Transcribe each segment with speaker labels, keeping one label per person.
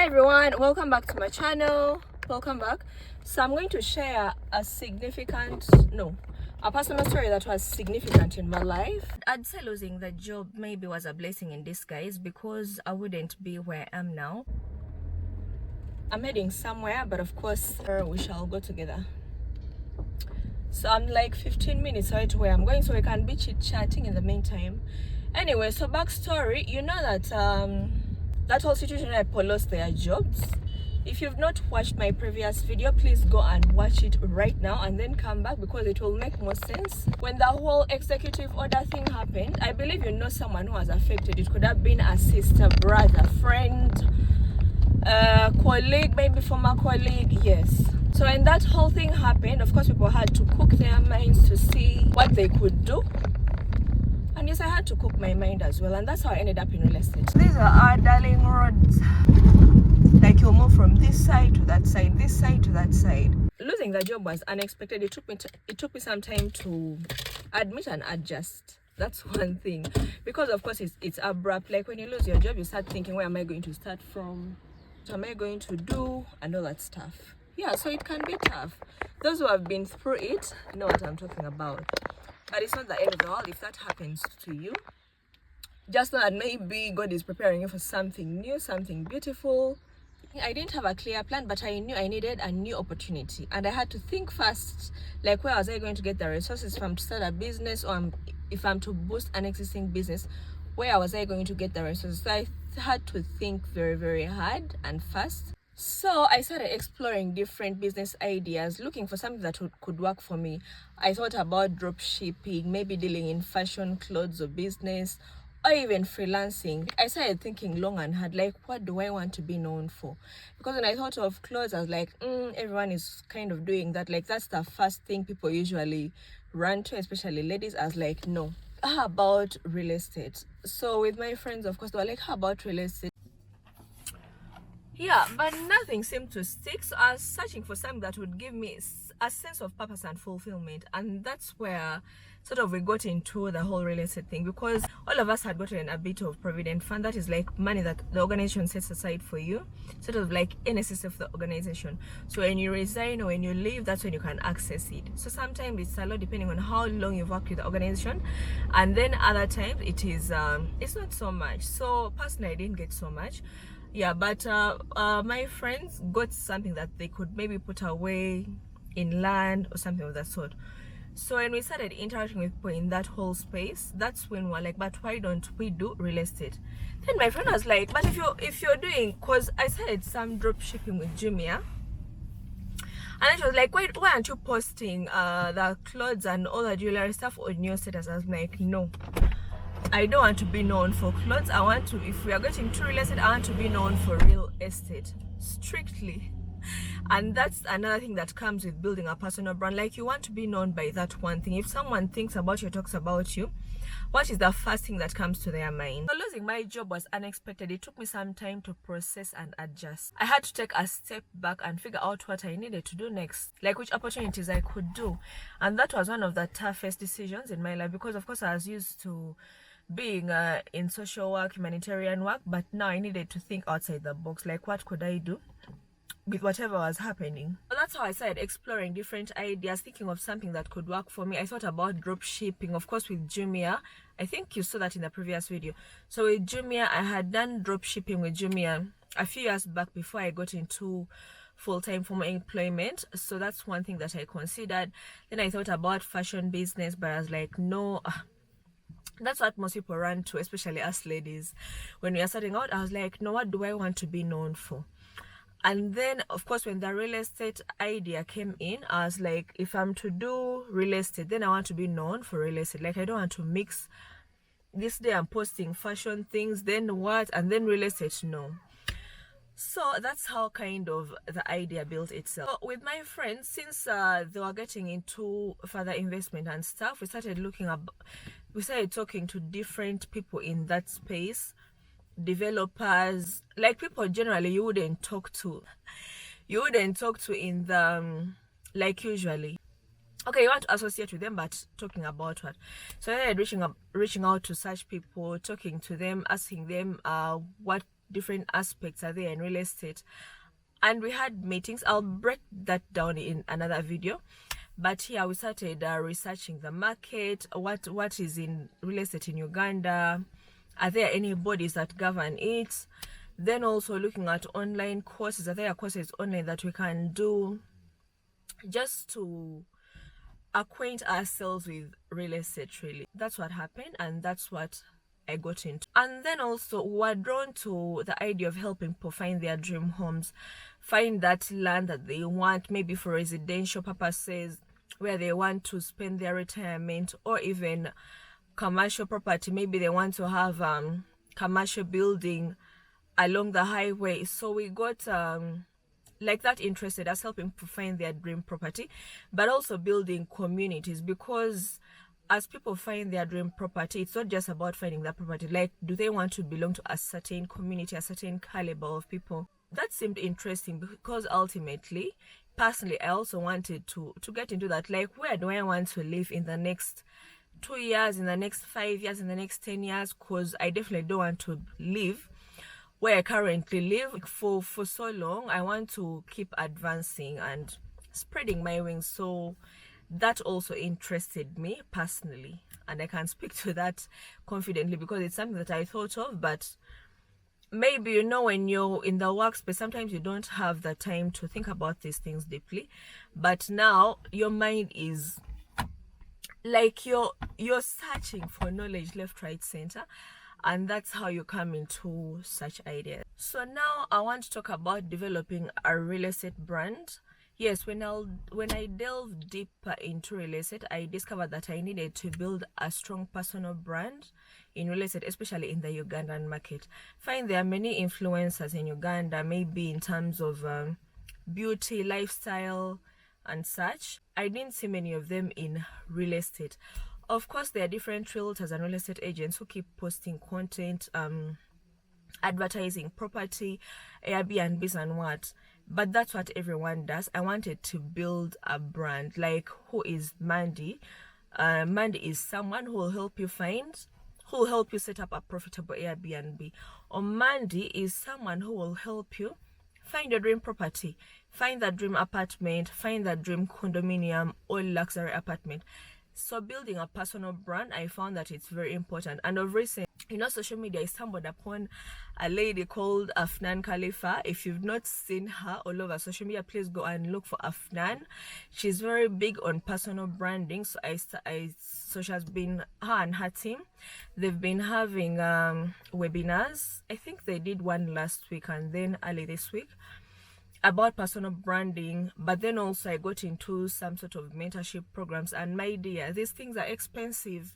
Speaker 1: everyone, welcome back to my channel. Welcome back. So I'm going to share a personal story that was significant in my life. I'd say losing the job maybe was a blessing in disguise because I wouldn't be where I am now. I'm heading somewhere, but of course we shall go together. So I'm like 15 minutes away to where I'm going, so we can be chit-chatting in the meantime. Anyway, so backstory, you know that that whole situation where people lost their jobs. If you've not watched my previous video, please go and watch it right now and then come back because it will make more sense. When the whole executive order thing happened, I believe you know someone who was affected. It could have been a sister, brother, friend, colleague, maybe former colleague, yes. So when that whole thing happened, of course people had to cook their minds to see what they could do. And yes, I had to cook my mind as well, and that's how I ended up in real estate. These are our darling roads. Like you'll move from this side to that side, this side to that side. Losing the job was unexpected. It took me some time to admit and adjust. That's one thing, because of course it's abrupt. Like when you lose your job, you start thinking, where am I going to start from? What am I going to do? And all that stuff. Yeah, so it can be tough. Those who have been through it know what I'm talking about. But it's not the end of the world if that happens to you. Just know that maybe God is preparing you for something new, something beautiful. I didn't have a clear plan, but I knew I needed a new opportunity. And I had to think fast, like where was I going to get the resources if I'm to start a business, or if I'm to boost an existing business, where was I going to get the resources? So I had to think very, very hard and fast. So I started exploring different business ideas, looking for something that could work for me. I thought about drop shipping, maybe dealing in fashion, clothes or business, or even freelancing. I started thinking long and hard, like what do I want to be known for? Because when I thought of clothes, I was like, everyone is kind of doing that. Like that's the first thing people usually run to, especially ladies. I was like, no. How about real estate? So with my friends, of course, they were like, how about real estate? Yeah, but nothing seemed to stick. So I was searching for something that would give me a sense of purpose and fulfillment, and that's where sort of we got into the whole real estate thing, because all of us had gotten a bit of provident fund, that is like money that the organization sets aside for you, sort of like NSS of the organization. So when you resign or when you leave, that's when you can access it. So sometimes it's a lot depending on how long you've worked with the organization, and then other times it is it's not so much. So personally I didn't get so much. Yeah, but my friends got something that they could maybe put away in land or something of that sort. So when we started interacting with people in that whole space, that's when we're like, but why don't we do real estate? Then my friend was like, but if you're doing, because I started some drop shipping with Jumia, and she was like, why aren't you posting the clothes and all the jewelry stuff on your status? I was like, no, I don't want to be known for clothes. I want to, if we are getting to real estate, I want to be known for real estate strictly. And that's another thing that comes with building a personal brand. Like you want to be known by that one thing. If someone thinks about you, talks about you, what is the first thing that comes to their mind? So losing my job was unexpected. It took me some time to process and adjust. I had to take a step back and figure out what I needed to do next, like which opportunities I could do. And that was one of the toughest decisions in my life, because of course I was used to being in social work, humanitarian work, but now I needed to think outside the box, like what could I do with whatever was happening. So that's how I started exploring different ideas, thinking of something that could work for me. I thought about drop shipping, of course, with Jumia. I think you saw that in the previous video. So with Jumia, I had done drop shipping with Jumia a few years back before I got into full-time formal employment. So that's one thing that I considered. Then I thought about fashion business, but I was like, no, that's what most people run to, especially us ladies. When we are starting out, I was like, no, what do I want to be known for? And then of course when the real estate idea came in, I was like, if I'm to do real estate, then I want to be known for real estate. Like I don't want to mix, this day I'm posting fashion things, then what, and then real estate. No. So that's how kind of the idea built itself. So with my friends, since they were getting into further investment and stuff, we started talking to different people in that space, developers, like people generally you wouldn't talk to in the like usually. Okay, you want to associate with them, but talking about what? So I started reaching out to such people, talking to them, asking them what different aspects are there in real estate. And we had meetings. I'll break that down in another video. But here we started researching the market, what is in real estate in Uganda, are there any bodies that govern it, then also looking at online courses, are there courses online that we can do just to acquaint ourselves with real estate. Really, that's what happened, and that's what I got into. And then also we're drawn to the idea of helping people find their dream homes, find that land that they want, maybe for residential purposes, where they want to spend their retirement, or even commercial property. Maybe they want to have commercial building along the highway. So we got like that interested as helping people find their dream property, but also building communities, because as people find their dream property, it's not just about finding that property. Like, do they want to belong to a certain community, a certain caliber of people? That seemed interesting, because ultimately, personally, I also wanted to get into that. Like, where do I want to live in the next 2 years, in the next 5 years, in the next 10 years? Because I definitely don't want to live where I currently live for so long. I want to keep advancing and spreading my wings. So that also interested me personally, and I can speak to that confidently because it's something that I thought of. But maybe, you know, when you're in the workspace, sometimes you don't have the time to think about these things deeply, but now your mind is like you're searching for knowledge left, right, center, and that's how you come into such ideas. So now I want to talk about developing a real estate brand. Yes, when I delved deeper into real estate, I discovered that I needed to build a strong personal brand in real estate, especially in the Ugandan market. Find there are many influencers in Uganda, maybe in terms of beauty, lifestyle, and such. I didn't see many of them in real estate. Of course, there are different realtors and real estate agents who keep posting content, advertising property, Airbnbs and what. But that's what everyone does. I wanted to build a brand. Like, who is Mandy? Mandy is someone who will help you set up a profitable Airbnb. Or Mandy is someone who will help you find your dream property, find that dream apartment, find that dream condominium or luxury apartment. So building a personal brand, I found that it's very important. And of recent, you know, social media, I stumbled upon a lady called Afnan Khalifa. If you've not seen her all over social media, please go and look for Afnan. She's very big on personal branding. So so she has been, her and her team, they've been having webinars. I think they did one last week and then early this week about personal branding. But then also I got into some sort of mentorship programs, and my dear, these things are expensive.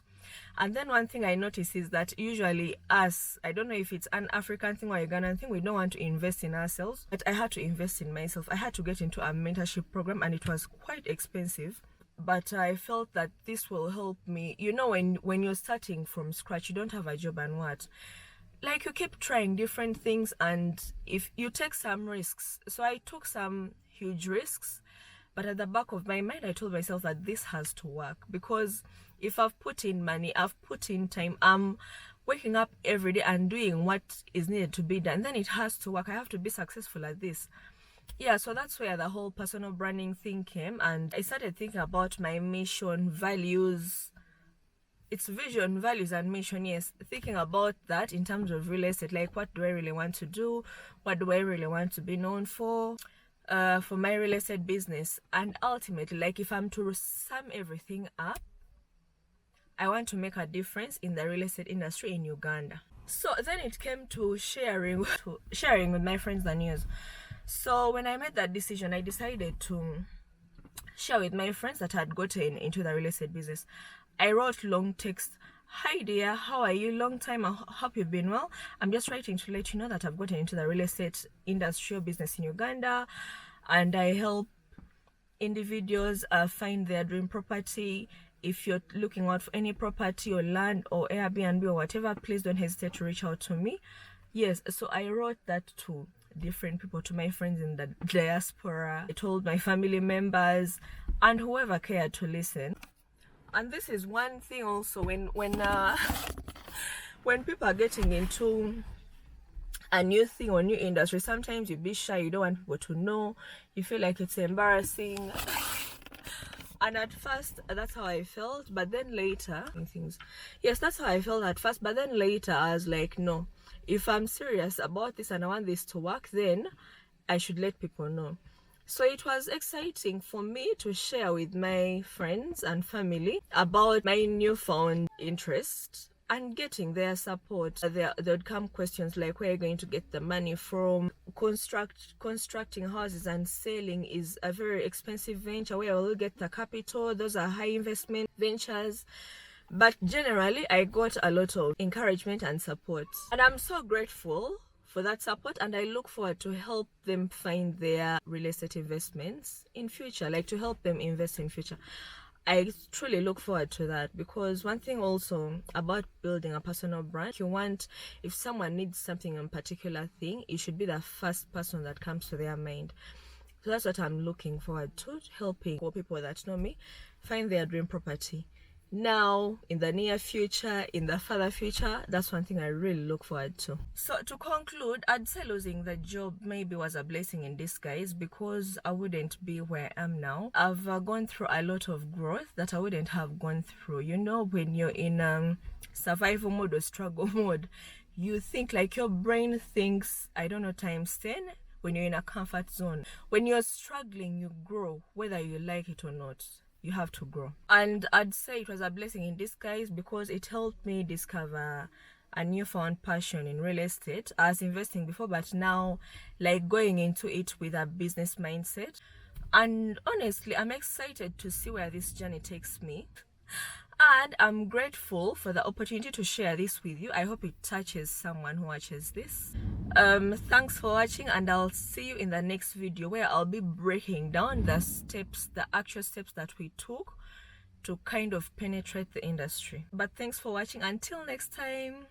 Speaker 1: And then one thing I noticed is that usually us, I don't know if it's an African thing or a Ghanaian thing, we don't want to invest in ourselves. But I had to invest in myself. I had to get into a mentorship program, and it was quite expensive. But I felt that this will help me. You know, when you're starting from scratch, you don't have a job and what, like, you keep trying different things, and if you take some risks. So I took some huge risks, but at the back of my mind I told myself that this has to work, because if I've put in money, I've put in time, I'm waking up every day and doing what is needed to be done, then it has to work. I have to be successful at this. Yeah, so that's where the whole personal branding thing came, and I started thinking about my mission, values. It's vision, values, and mission. Yes, thinking about that in terms of real estate, like, what do I really want to do? What do I really want to be known for my real estate business? And ultimately, like, if I'm to sum everything up, I want to make a difference in the real estate industry in Uganda. So then it came to sharing with my friends the news. So when I made that decision, I decided to share with my friends that had gotten into the real estate business. I wrote long text. Hi dear, how are you? Long time. I hope you've been well. I'm just writing to let you know that I've gotten into the real estate industry or business in Uganda, and I help individuals find their dream property. If you're looking out for any property or land or Airbnb or whatever, please don't hesitate to reach out to me. Yes, so I wrote that to different people, to my friends in the diaspora. I told my family members and whoever cared to listen. And this is one thing also, when people are getting into a new thing or new industry, sometimes you be shy, you don't want people to know, you feel like it's embarrassing. And at first that's how I felt, but then later things, yes, that's how I felt at first, but then later I was like, no, if I'm serious about this and I want this to work, then I should let people know. So it was exciting for me to share with my friends and family about my newfound interest and getting their support. There would come questions like, where are you going to get the money from? Constructing houses and selling is a very expensive venture. Where will you get the capital? Those are high investment ventures. But generally, I got a lot of encouragement and support. And I'm so grateful for that support, and I look forward to help them find their real estate investments in future, like to help them invest in future. I truly look forward to that, because one thing also about building a personal brand, if someone needs something in particular thing, you should be the first person that comes to their mind. So that's what I'm looking forward to, helping people that know me find their dream property. Now, in the near future, in the further future, that's one thing I really look forward to. So to conclude, I'd say losing the job maybe was a blessing in disguise, because I wouldn't be where I am now. I've gone through a lot of growth that I wouldn't have gone through. You know, when you're in survival mode or struggle mode, you think, like, your brain thinks, I don't know, times 10. When you're in a comfort zone, when you're struggling, you grow, whether you like it or not. You have to grow. And I'd say it was a blessing in disguise, because it helped me discover a newfound passion in real estate. I was investing before, but now, like, going into it with a business mindset. And honestly, I'm excited to see where this journey takes me. And I'm grateful for the opportunity to share this with you. I hope it touches someone who watches this. Thanks for watching, and I'll see you in the next video, where I'll be breaking down the actual steps that we took to kind of penetrate the industry. But thanks for watching. Until next time.